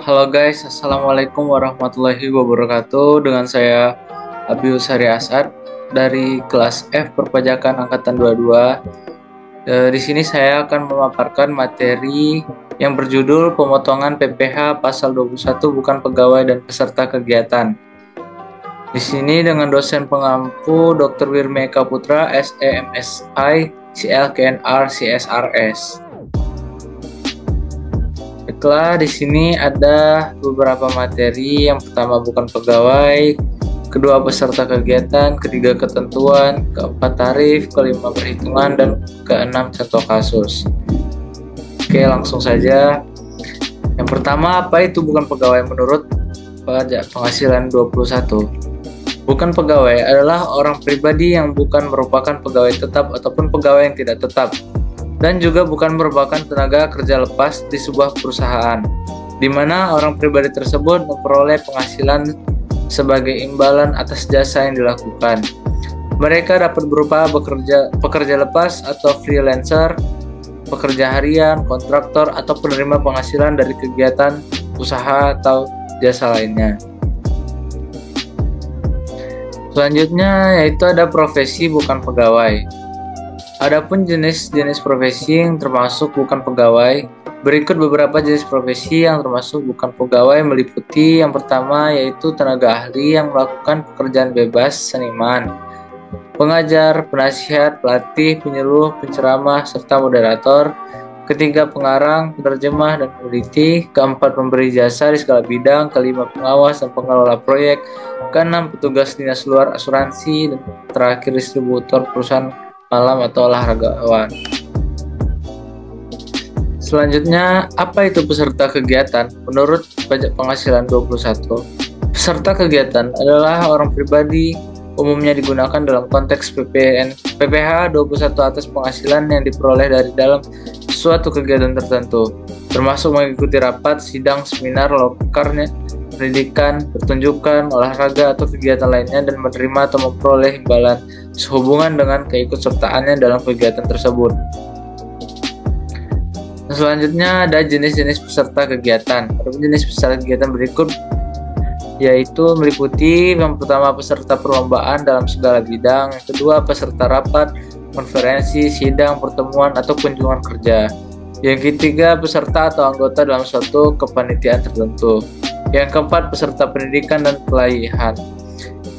Halo guys, Assalamualaikum warahmatullahi wabarakatuh. Dengan saya Abius Hari Asad dari kelas F Perpajakan Angkatan 22. Di sini saya akan memaparkan materi yang berjudul Pemotongan PPh Pasal 21 Bukan Pegawai dan Peserta Kegiatan. Di sini dengan dosen pengampu Dr. Wirmeka Putra, SEMSI, CLKNR, CSRS. Baiklah, di sini ada beberapa materi. Yang pertama bukan pegawai, kedua peserta kegiatan, ketiga ketentuan, keempat tarif, kelima perhitungan, dan keenam contoh kasus. Oke, langsung saja. Yang pertama, apa itu bukan pegawai menurut pajak penghasilan 21? Bukan pegawai adalah orang pribadi yang bukan merupakan pegawai tetap ataupun pegawai yang tidak tetap, dan juga bukan merupakan tenaga kerja lepas di sebuah perusahaan, di mana orang pribadi tersebut memperoleh penghasilan sebagai imbalan atas jasa yang dilakukan. Mereka dapat berupa pekerja lepas atau freelancer, pekerja harian, kontraktor, atau penerima penghasilan dari kegiatan usaha atau jasa lainnya. Selanjutnya yaitu ada profesi bukan pegawai. Adapun jenis-jenis profesi yang termasuk bukan pegawai, berikut beberapa jenis profesi yang termasuk bukan pegawai meliputi yang pertama yaitu tenaga ahli yang melakukan pekerjaan bebas, seniman, pengajar, penasihat, pelatih, penyuluh, penceramah, serta moderator. Ketiga, pengarang, penerjemah, dan peneliti. Keempat, pemberi jasa di segala bidang. Kelima, pengawas dan pengelola proyek. Keenam, petugas dinas luar asuransi. Dan terakhir, distributor perusahaan malam atau olahragawan. Selanjutnya, apa itu peserta kegiatan? Menurut pajak penghasilan 21, peserta kegiatan adalah orang pribadi, umumnya digunakan dalam konteks PPh 21 atas penghasilan yang diperoleh dari dalam suatu kegiatan tertentu, termasuk mengikuti rapat, sidang, seminar, lokar, pendidikan, pertunjukan, olahraga, atau kegiatan lainnya, dan menerima atau memperoleh imbalan sehubungan dengan keikutsertaannya dalam kegiatan tersebut. Selanjutnya ada jenis-jenis peserta kegiatan. Jenis peserta kegiatan berikut yaitu meliputi yang pertama peserta perlombaan dalam segala bidang, yang kedua peserta rapat, konferensi, sidang, pertemuan, atau kunjungan kerja, yang ketiga peserta atau anggota dalam suatu kepanitiaan tertentu, yang keempat peserta pendidikan dan pelatihan,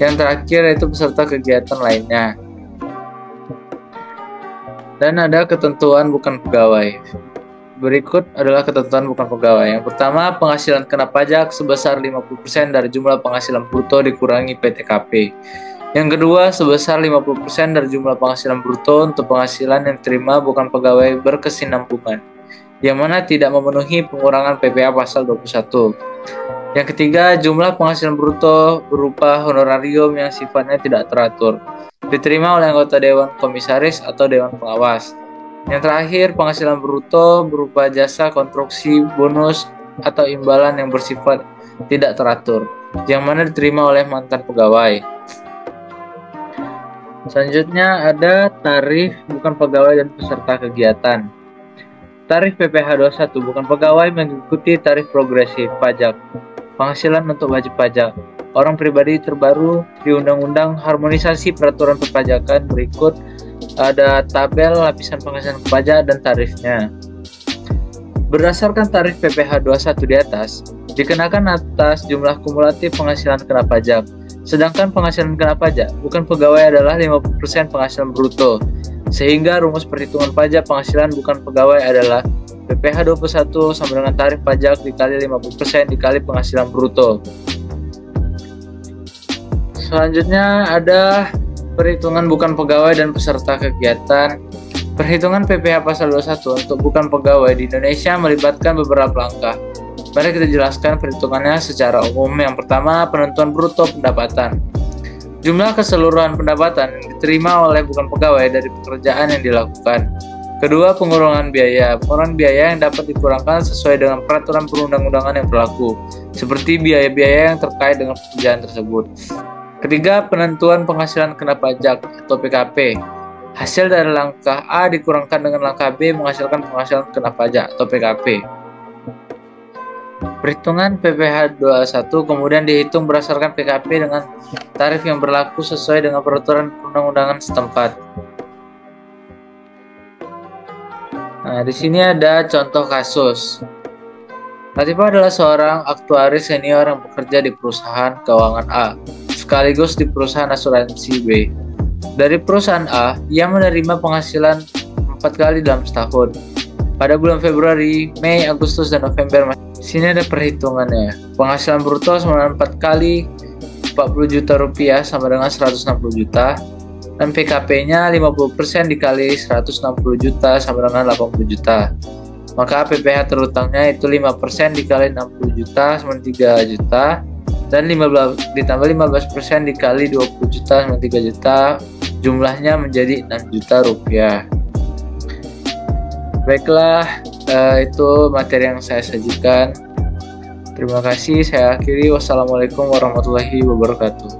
yang terakhir yaitu peserta kegiatan lainnya. Dan ada ketentuan bukan pegawai. Berikut adalah ketentuan bukan pegawai. Yang pertama, penghasilan kena pajak sebesar 50% dari jumlah penghasilan bruto dikurangi PTKP. Yang kedua, sebesar 50% dari jumlah penghasilan bruto untuk penghasilan yang diterima bukan pegawai berkesinambungan, yang mana tidak memenuhi pengurangan PPh pasal 21. Yang ketiga, jumlah penghasilan bruto berupa honorarium yang sifatnya tidak teratur, diterima oleh anggota Dewan Komisaris atau Dewan Pengawas. Yang terakhir, penghasilan bruto berupa jasa konstruksi, bonus, atau imbalan yang bersifat tidak teratur, yang mana diterima oleh mantan pegawai. Selanjutnya ada tarif bukan pegawai dan peserta kegiatan. Tarif PPh 21 bukan pegawai mengikuti tarif progresif pajak penghasilan untuk wajib pajak orang pribadi terbaru di Undang-Undang Harmonisasi Peraturan Perpajakan. Berikut ada tabel lapisan penghasilan pajak dan tarifnya. Berdasarkan tarif PPh 21 di atas, dikenakan atas jumlah kumulatif penghasilan kena pajak. Sedangkan penghasilan kena pajak bukan pegawai adalah 50% penghasilan bruto. Sehingga rumus perhitungan pajak penghasilan bukan pegawai adalah PPh 21 sama dengan tarif pajak dikali 50% dikali penghasilan bruto. Selanjutnya ada perhitungan bukan pegawai dan peserta kegiatan. Perhitungan PPh pasal 21 untuk bukan pegawai di Indonesia melibatkan beberapa langkah. Mari kita jelaskan perhitungannya secara umum. Yang pertama, penentuan bruto pendapatan. Jumlah keseluruhan pendapatan yang diterima oleh bukan pegawai dari pekerjaan yang dilakukan. Kedua, pengurangan biaya. Pengurangan biaya yang dapat dikurangkan sesuai dengan peraturan perundang-undangan yang berlaku, seperti biaya-biaya yang terkait dengan pekerjaan tersebut. Ketiga, penentuan penghasilan kena pajak atau PKP. Hasil dari langkah A dikurangkan dengan langkah B menghasilkan penghasilan kena pajak atau PKP. Perhitungan PPh 21 kemudian dihitung berdasarkan PKP dengan tarif yang berlaku sesuai dengan peraturan perundang-undangan setempat. Nah, di sini ada contoh kasus. Latifah adalah seorang aktuaris senior yang bekerja di perusahaan keuangan A, sekaligus di perusahaan asuransi B. Dari perusahaan A, ia menerima penghasilan 4 kali dalam setahun. Pada bulan Februari, Mei, Agustus, dan November. Di sini ada perhitungannya. Penghasilan bruto sama 4 kali 40 juta rupiah sama dengan 160 juta. Dan PKP-nya 50% dikali 160 juta sama dengan 80 juta. Maka PPh terutangnya itu 5% dikali 60 juta sama 3 juta. Dan 15 ditambah 15% dikali 20 juta sama 3 juta. Jumlahnya menjadi 6 juta rupiah. Baiklah, itu materi yang saya sajikan. Terima kasih, saya akhiri. Wassalamualaikum warahmatullahi wabarakatuh.